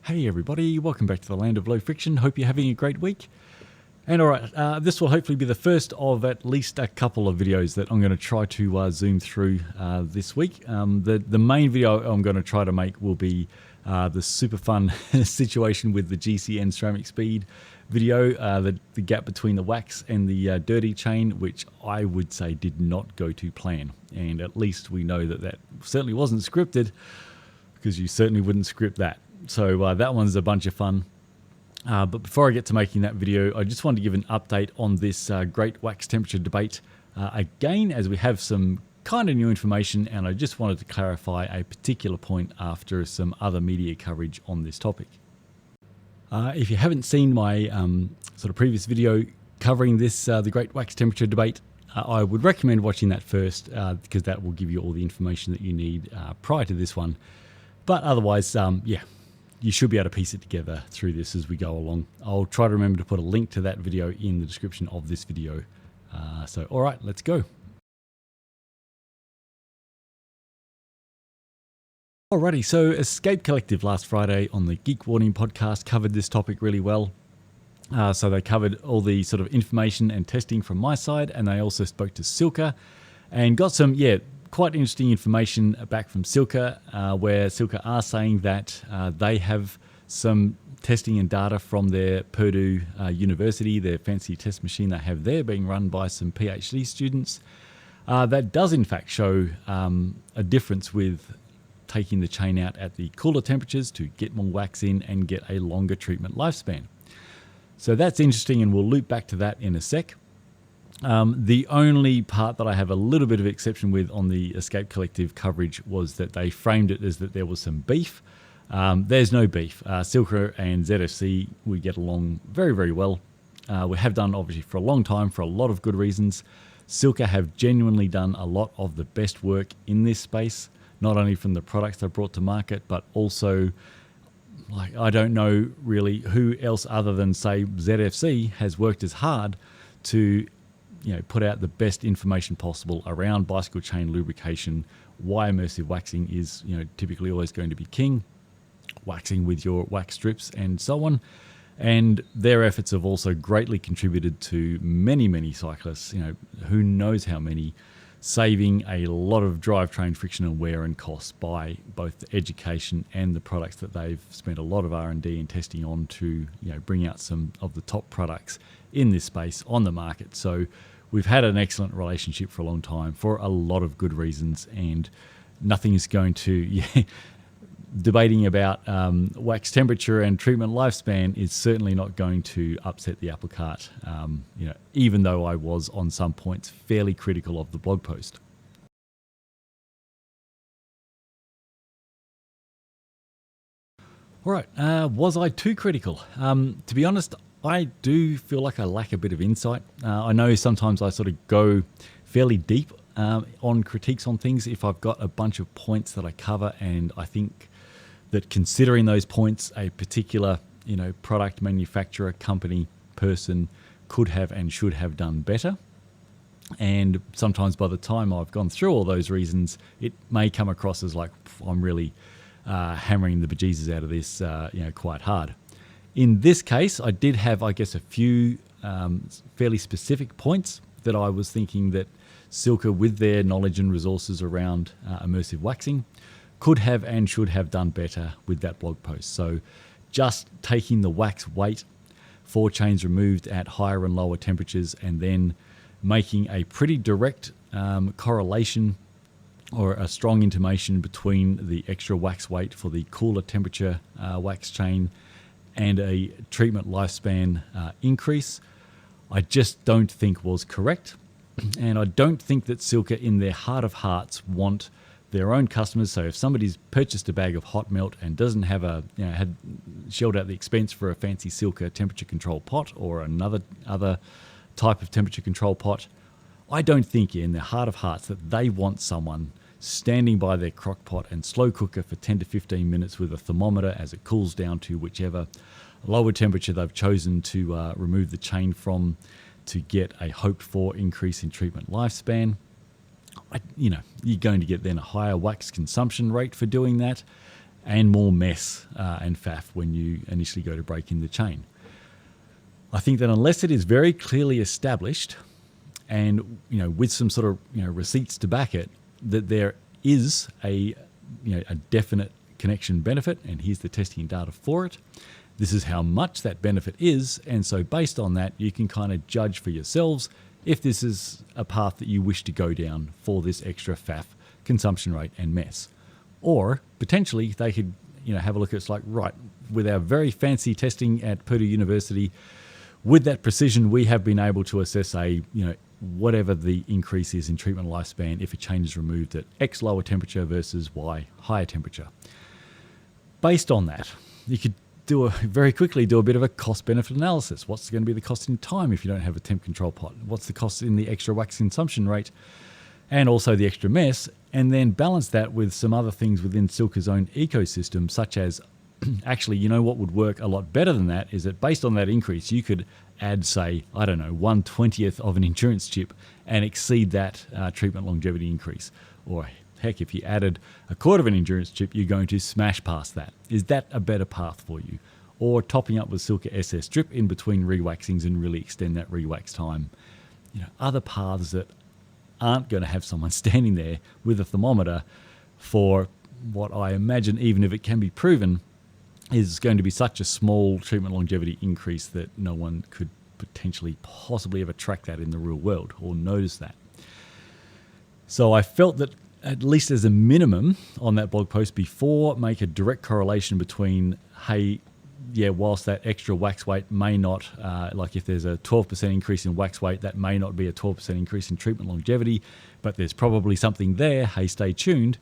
Hey everybody, welcome back to the land of low friction. Hope you're having a great week. And alright, this will hopefully be the first of at least a couple of videos that I'm going to try to zoom through this week. The main video I'm going to try to make will be the super fun situation with the GCN ceramic speed video, the gap between the wax and the dirty chain, which I would say did not go to plan. And at least we know that that certainly wasn't scripted, because you certainly wouldn't script that. So that one's a bunch of fun. But before I get to making that video, I just wanted to give an update on this great wax temperature debate. Again, as we have some kind of new information, and I just wanted to clarify a particular point after some other media coverage on this topic. If you haven't seen my sort of previous video covering this, the great wax temperature debate, I would recommend watching that first, because that will give you all the information that you need prior to this one. But otherwise, yeah, you should be able to piece it together through this as we go along. I'll try to remember to put a link to that video in the description of this video. So, all right, let's go. Alrighty, so Escape Collective last Friday on the Geek Warning podcast covered this topic really well. So they covered all the sort of information and testing from my side, and they also spoke to Silca and got some, quite interesting information back from Silca, where Silca are saying that they have some testing and data from their Purdue University, their fancy test machine they have there being run by some PhD students, that does in fact show a difference with taking the chain out at the cooler temperatures to get more wax in and get a longer treatment lifespan. So that's interesting, and we'll loop back to that in a sec. The only part that I have a little bit of exception with on the Escape Collective coverage was that they framed it as that there was some beef. There's no beef. Silca and ZFC, we get along very, very well. We have done obviously for a long time for a lot of good reasons. Silca have genuinely done a lot of the best work in this space, not only from the products they've brought to market, but also, like, I don't know really who else other than, say, ZFC has worked as hard to put out the best information possible around bicycle chain lubrication, why immersive waxing is, typically always going to be king, waxing with your wax strips and so on. And their efforts have also greatly contributed to many, many cyclists, who knows how many, saving a lot of drivetrain friction and wear and costs by both the education and the products that they've spent a lot of R&D and testing on to bring out some of the top products in this space on the market. So we've had an excellent relationship for a long time for a lot of good reasons, and nothing is going to debating about wax temperature and treatment lifespan is certainly not going to upset the apple cart, even though I was on some points fairly critical of the blog post. All right, was I too critical? To be honest, I do feel like I lack a bit of insight. I know sometimes I sort of go fairly deep on critiques on things if I've got a bunch of points that I cover, and I think that considering those points, a particular product manufacturer, company, person could have and should have done better. And sometimes by the time I've gone through all those reasons, it may come across as like I'm really hammering the bejesus out of this quite hard. In this case, I did have, I guess, a few fairly specific points that I was thinking that Silca, with their knowledge and resources around immersive waxing, could have and should have done better with that blog post. So just taking the wax weight, 4 chains removed at higher and lower temperatures, and then making a pretty direct correlation or a strong intimation between the extra wax weight for the cooler temperature wax chain and a treatment lifespan increase, I just don't think was correct. And I don't think that Silca, in their heart of hearts, want their own customers. So if somebody's purchased a bag of hot melt and doesn't have had shelled out the expense for a fancy Silca temperature control pot or other type of temperature control pot, I don't think in their heart of hearts that they want someone standing by their crock pot and slow cooker for 10 to 15 minutes with a thermometer as it cools down to whichever lower temperature they've chosen to remove the chain from to get a hoped for increase in treatment lifespan. You're going to get then a higher wax consumption rate for doing that. and more mess and faff when you initially go to break in the chain. I think that unless it is very clearly established and with some sort of receipts to back it, that there is a definite connection benefit, and here's the testing data for it. This is how much that benefit is, and so based on that, you can kind of judge for yourselves if this is a path that you wish to go down for this extra faff, consumption rate, and mess. Or potentially they could have a look at it's like, right, with our very fancy testing at Purdue University, with that precision, we have been able to assess whatever the increase is in treatment lifespan if a chain is removed at X lower temperature versus Y higher temperature. Based on that, you could very quickly do a bit of a cost-benefit analysis. What's going to be the cost in time if you don't have a temp control pot? What's the cost in the extra wax consumption rate and also the extra mess? And then balance that with some other things within Silca's own ecosystem, such as actually, what would work a lot better than that is that based on that increase, you could add, say, 1/20th of an endurance chip and exceed that treatment longevity increase. Or heck, if you added 1/4 of an endurance chip, you're going to smash past that. Is that a better path for you? Or topping up with Silca SS drip in between rewaxings and really extend that rewax time. Other paths that aren't going to have someone standing there with a thermometer for what I imagine, even if it can be proven, is going to be such a small treatment longevity increase that no one could potentially possibly ever track that in the real world or notice that. So I felt that at least as a minimum on that blog post before, make a direct correlation between, whilst that extra wax weight may not, like if there's a 12% increase in wax weight, that may not be a 12% increase in treatment longevity, but there's probably something there, stay tuned,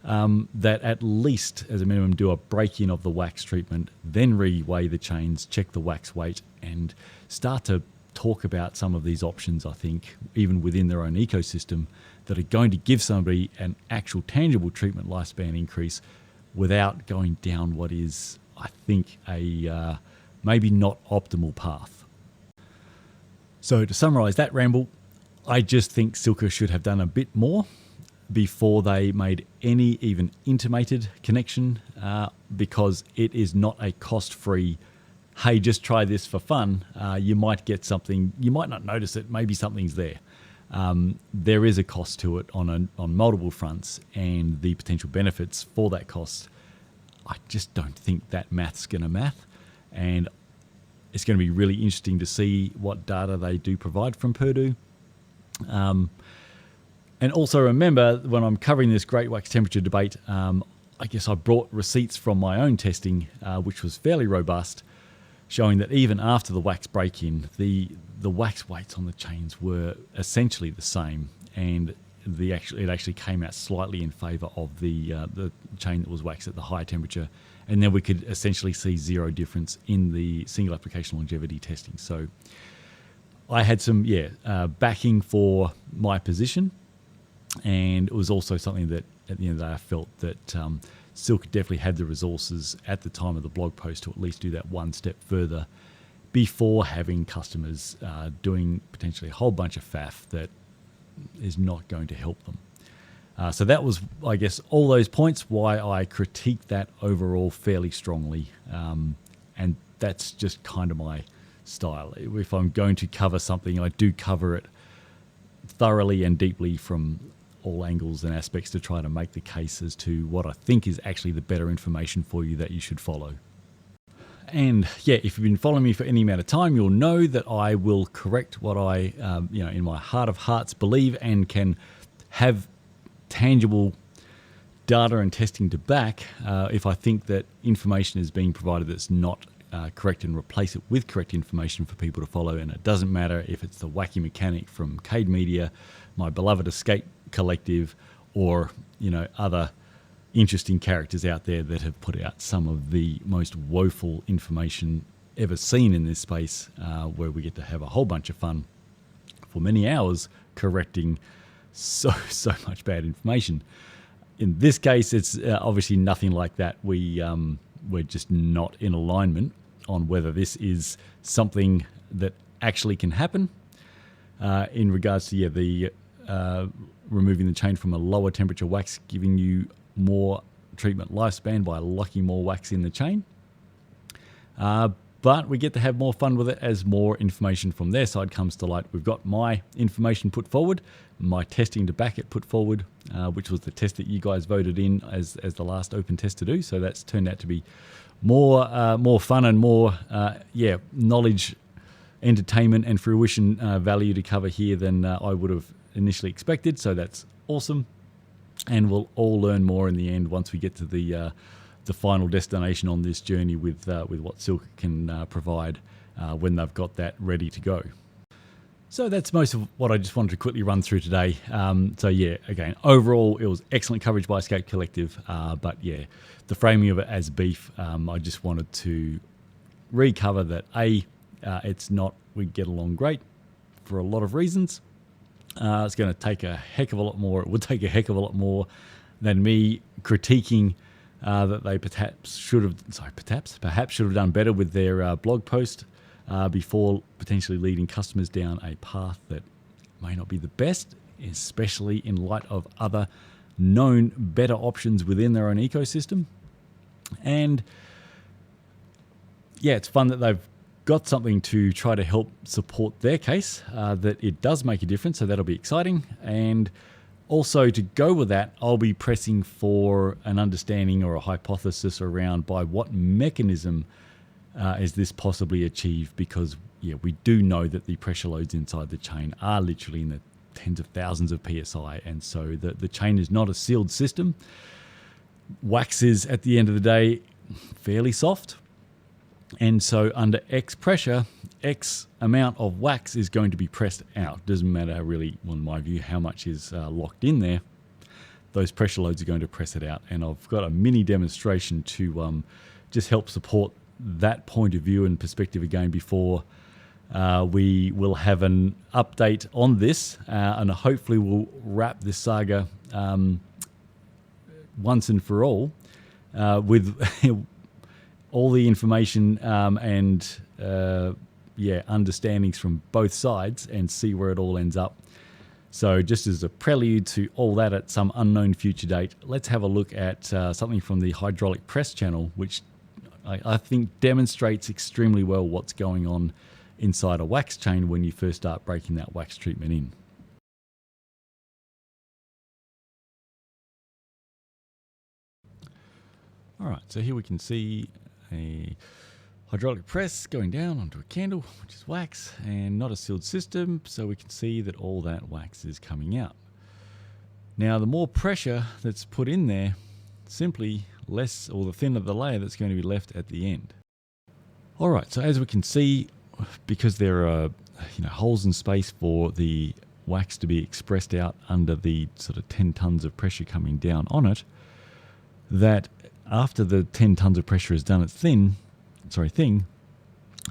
that at least as a minimum do a break-in of the wax treatment, then reweigh the chains, check the wax weight, and start to talk about some of these options, I think, even within their own ecosystem, that are going to give somebody an actual tangible treatment lifespan increase without going down what is, I think, a maybe not optimal path. So to summarize that ramble, I just think Silca should have done a bit more before they made any even intimated connection, because it is not a cost-free, hey, just try this for fun. You might get something, you might not notice it, maybe something's there. There is a cost to it on multiple fronts, and the potential benefits for that cost, I just don't think that math's going to math, and it's going to be really interesting to see what data they do provide from Purdue. And also remember, when I'm covering this great wax temperature debate, I guess I brought receipts from my own testing, which was fairly robust, showing that even after the wax break-in, the wax weights on the chains were essentially the same, and it actually came out slightly in favour of the chain that was waxed at the higher temperature, and then we could essentially see zero difference in the single application longevity testing. So I had some backing for my position, and it was also something that at the end of the day I felt that Silca definitely had the resources at the time of the blog post to at least do that one step further before having customers doing potentially a whole bunch of faff that is not going to help them. So that was, I guess, all those points why I critiqued that overall fairly strongly, and that's just kind of my style. If I'm going to cover something, I do cover it thoroughly and deeply from all angles and aspects to try to make the case as to what I think is actually the better information for you that you should follow. And if you've been following me for any amount of time, you'll know that I will correct what I, in my heart of hearts believe and can have tangible data and testing to back if I think that information is being provided that's not correct, and replace it with correct information for people to follow. And it doesn't matter if it's the wacky mechanic from Cade Media, my beloved Escape Collective, or other interesting characters out there that have put out some of the most woeful information ever seen in this space, where we get to have a whole bunch of fun for many hours correcting so much bad information. In this case, it's obviously nothing like that. We're just not in alignment on whether this is something that actually can happen in regards to the removing the chain from a lower temperature wax, giving you more treatment lifespan by locking more wax in the chain. But we get to have more fun with it as more information from their side comes to light. We've got my information put forward, my testing to back it put forward, which was the test that you guys voted in as the last open test to do. So that's turned out to be more fun and more knowledge, entertainment and fruition value to cover here than I would have initially expected. So that's awesome. And we'll all learn more in the end once we get to the final destination on this journey with what Silca can provide when they've got that ready to go. So that's most of what I just wanted to quickly run through today. So yeah, again, overall it was excellent coverage by Escape Collective, but yeah, the framing of it as beef, I just wanted to recover that it's not, we get along great for a lot of reasons. It's going to take a heck of a lot more. It would take a heck of a lot more than me critiquing that they perhaps should have done better with their blog post before potentially leading customers down a path that may not be the best, especially in light of other known better options within their own ecosystem. And yeah, it's fun that they've got something to try to help support their case, that it does make a difference, so that'll be exciting. And also, to go with that, I'll be pressing for an understanding or a hypothesis around by what mechanism is this possibly achieved, because yeah, we do know that the pressure loads inside the chain are literally in the tens of thousands of PSI, and so the chain is not a sealed system. Wax is, at the end of the day, fairly soft, and so under X pressure, X amount of wax is going to be pressed out. Doesn't matter really, in my view, how much is locked in there. Those pressure loads are going to press it out. And I've got a mini demonstration to just help support that point of view and perspective again before we will have an update on this. And hopefully we'll wrap this saga once and for all with all the information and understandings from both sides, and see where it all ends up. So just as a prelude to all that at some unknown future date, let's have a look at something from the hydraulic press channel, which I think demonstrates extremely well what's going on inside a wax chain when you first start breaking that wax treatment in. All right, so here we can see a hydraulic press going down onto a candle, which is wax, and not a sealed system, so we can see that all that wax is coming out. Now, the more pressure that's put in there, simply less, or the thinner the layer that's going to be left at the end. All right, so as we can see, because there are holes in space for the wax to be expressed out under the sort of 10 tons of pressure coming down on it, that after the 10 tons of pressure is done its thing,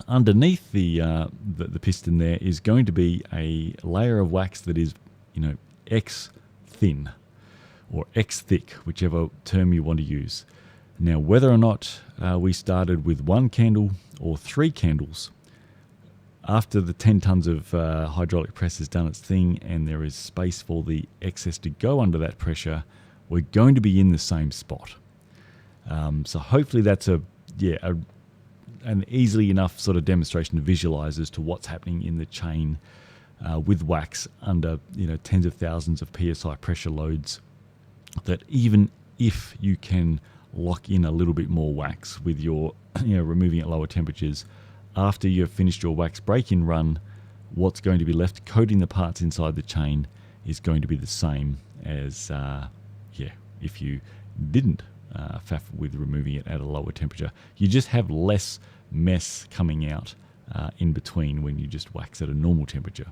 underneath the piston there is going to be a layer of wax that is, X thin or X thick, whichever term you want to use. Now, whether or not we started with one candle or 3 candles, after the 10 tons of hydraulic press has done its thing and there is space for the excess to go under that pressure, we're going to be in the same spot. So hopefully that's an easily enough sort of demonstration to visualize as to what's happening in the chain with wax under tens of thousands of PSI pressure loads, that even if you can lock in a little bit more wax with your removing at lower temperatures, after you've finished your wax break-in run, what's going to be left coating the parts inside the chain is going to be the same as if you didn't faff with removing it at a lower temperature. You just have less mess coming out in between when you just wax at a normal temperature.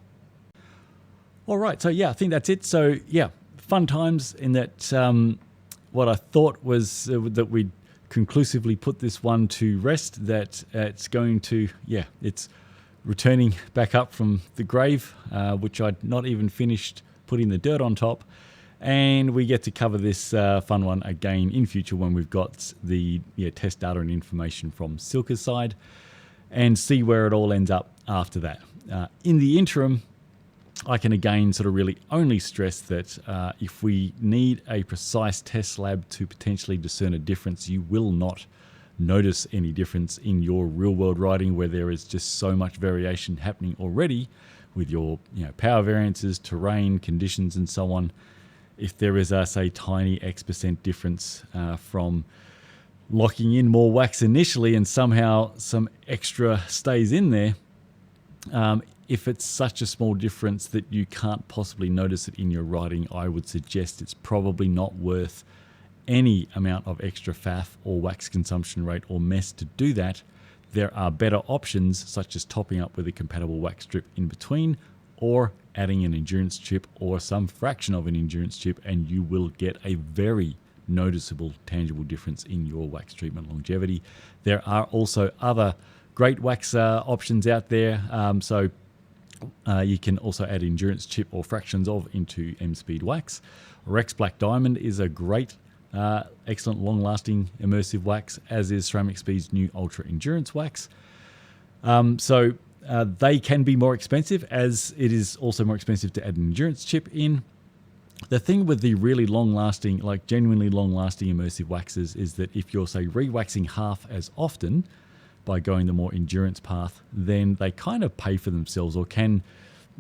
All right, so yeah, I think that's it. So yeah, fun times in that what I thought was that we'd conclusively put this one to rest, that it's going to, it's returning back up from the grave, which I'd not even finished putting the dirt on top. And we get to cover this fun one again in future when we've got the test data and information from Silca's side, and see where it all ends up after that. In the interim, I can again sort of really only stress that if we need a precise test lab to potentially discern a difference, you will not notice any difference in your real world riding where there is just so much variation happening already with your power variances, terrain, conditions, and so on. If there is a, say, tiny X% difference from locking in more wax initially and somehow some extra stays in there, if it's such a small difference that you can't possibly notice it in your riding, I would suggest it's probably not worth any amount of extra faff or wax consumption rate or mess to do that. There are better options, such as topping up with a compatible wax strip in between, or adding an endurance chip or some fraction of an endurance chip, and you will get a very noticeable, tangible difference in your wax treatment longevity. There are also other great wax options out there. You can also add endurance chip or fractions of into M-Speed wax. Rex Black Diamond is a great, excellent, long-lasting immersive wax, as is Ceramic Speed's new Ultra Endurance wax. They can be more expensive, as it is also more expensive to add an endurance chip in. The thing with the really long-lasting, like genuinely long-lasting immersive waxes, is that if you're, say, re-waxing half as often by going the more endurance path, then they kind of pay for themselves, or can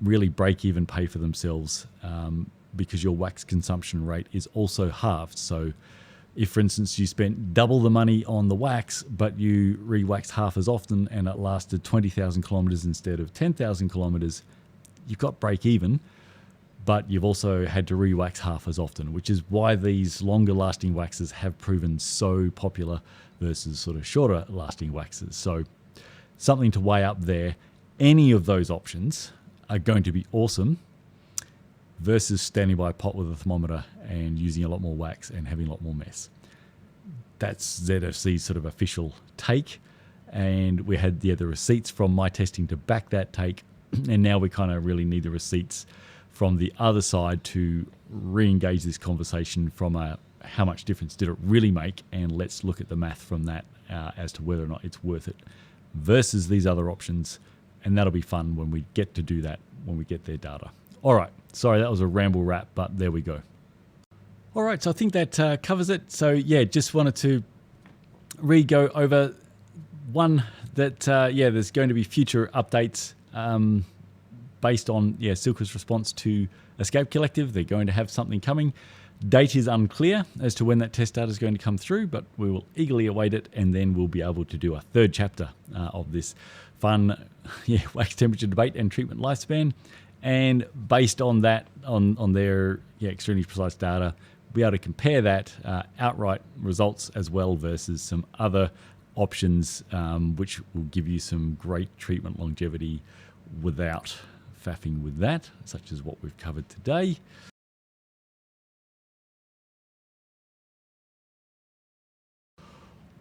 really break even pay for themselves, because your wax consumption rate is also halved. So if, for instance, you spent double the money on the wax, but you re-waxed half as often and it lasted 20,000 kilometers instead of 10,000 kilometers, you've got break even, but you've also had to re-wax half as often, which is why these longer lasting waxes have proven so popular versus sort of shorter lasting waxes. So something to weigh up there. Any of those options are going to be awesome versus standing by a pot with a thermometer and using a lot more wax and having a lot more mess. That's ZFC's sort of official take. And we had the receipts from my testing to back that take. And now we kind of really need the receipts from the other side to re-engage this conversation from a how much difference did it really make, and let's look at the math from that as to whether or not it's worth it versus these other options. And that'll be fun when we get to do that, when we get their data. All right, sorry, that was a ramble wrap, but there we go. All right, so I think that covers it. So yeah, just wanted to re-go over one that, there's going to be future updates based on Silca's response to Escape Collective. They're going to have something coming. Date is unclear as to when that test data is going to come through, but we will eagerly await it, and then we'll be able to do a third chapter of this fun wax temperature debate and treatment lifespan. And based on that, on their extremely precise data, we'll be able to compare that outright results as well versus some other options, which will give you some great treatment longevity without faffing with that, such as what we've covered today.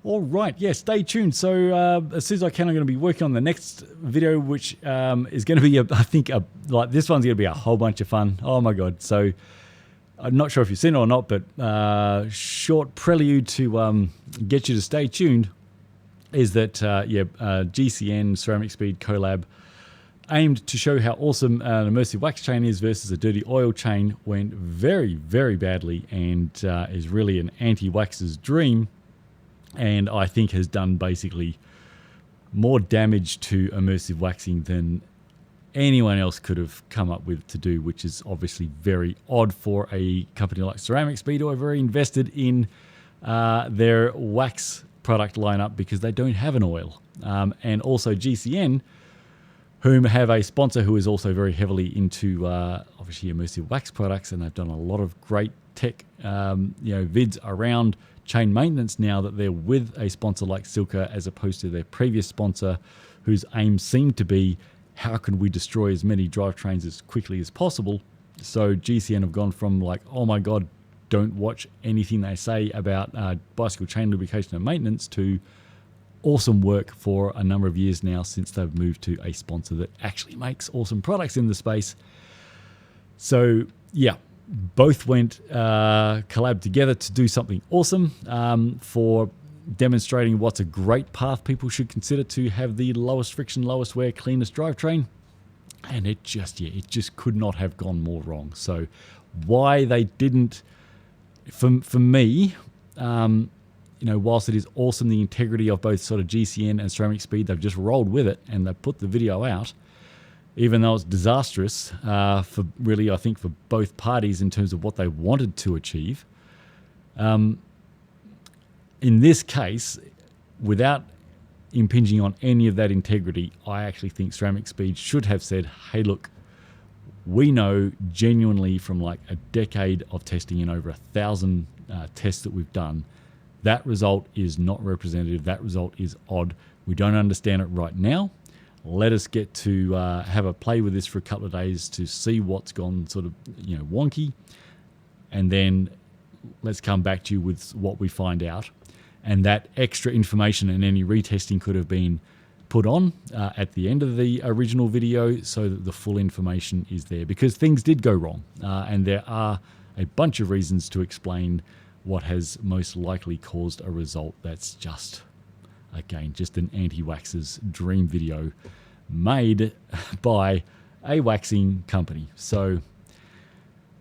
All right, stay tuned. So as soon as I can, I'm going to be working on the next video, which is going to be, like this one's going to be a whole bunch of fun. Oh my God. So I'm not sure if you've seen it or not, but short prelude to get you to stay tuned is that, GCN Ceramic Speed collab aimed to show how awesome an immersive wax chain is versus a dirty oil chain went very, very badly, and is really an anti-waxer's dream. And I think has done basically more damage to immersive waxing than anyone else could have come up with to do, which is obviously very odd for a company like Ceramic Speed, who are very invested in their wax product lineup because they don't have an oil. And also GCN, whom have a sponsor who is also very heavily into obviously immersive wax products, and they've done a lot of great tech vids around chain maintenance now that they're with a sponsor like Silca, as opposed to their previous sponsor, whose aim seemed to be, how can we destroy as many drivetrains as quickly as possible? So GCN have gone from like, oh my God, don't watch anything they say about bicycle chain lubrication and maintenance, to awesome work for a number of years now since they've moved to a sponsor that actually makes awesome products in the space. So yeah, both went collab together to do something awesome for demonstrating what's a great path people should consider to have the lowest friction, lowest wear, cleanest drivetrain. And it just could not have gone more wrong. So why they didn't, for me, whilst it is awesome, the integrity of both sort of GCN and Ceramic Speed, they've just rolled with it and they put the video out, even though it's disastrous for really, I think, for both parties in terms of what they wanted to achieve. In this case, without impinging on any of that integrity, I actually think Ceramic Speed should have said, hey, look, we know genuinely from like a decade of testing and over 1,000 tests that we've done, that result is not representative. That result is odd. We don't understand it right now. Let us get to have a play with this for a couple of days to see what's gone sort of wonky, and then let's come back to you with what we find out. And that extra information and any retesting could have been put on at the end of the original video so that the full information is there, because things did go wrong, and there are a bunch of reasons to explain what has most likely caused a result that's just, again, just an anti-waxer's dream video made by a waxing company. So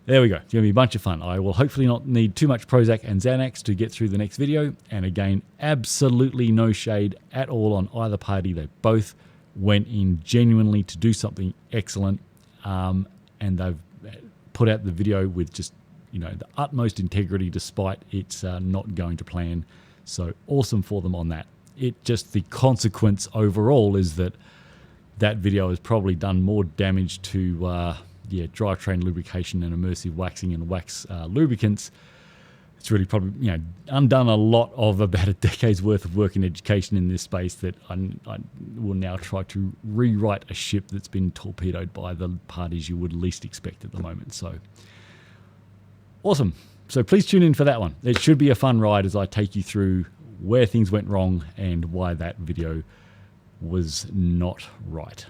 there we go. It's going to be a bunch of fun. I will hopefully not need too much Prozac and Xanax to get through the next video. And again, absolutely no shade at all on either party. They both went in genuinely to do something excellent. And they've put out the video with just, the utmost integrity despite it's not going to plan. So awesome for them on that. It just, the consequence overall is that video has probably done more damage to drivetrain lubrication and immersive waxing and wax lubricants. It's really probably undone a lot of about a decade's worth of work in education in this space that I will now try to rewrite a ship that's been torpedoed by the parties you would least expect at the moment. So awesome. So please tune in for that one. It should be a fun ride as I take you through where things went wrong and why that video was not right.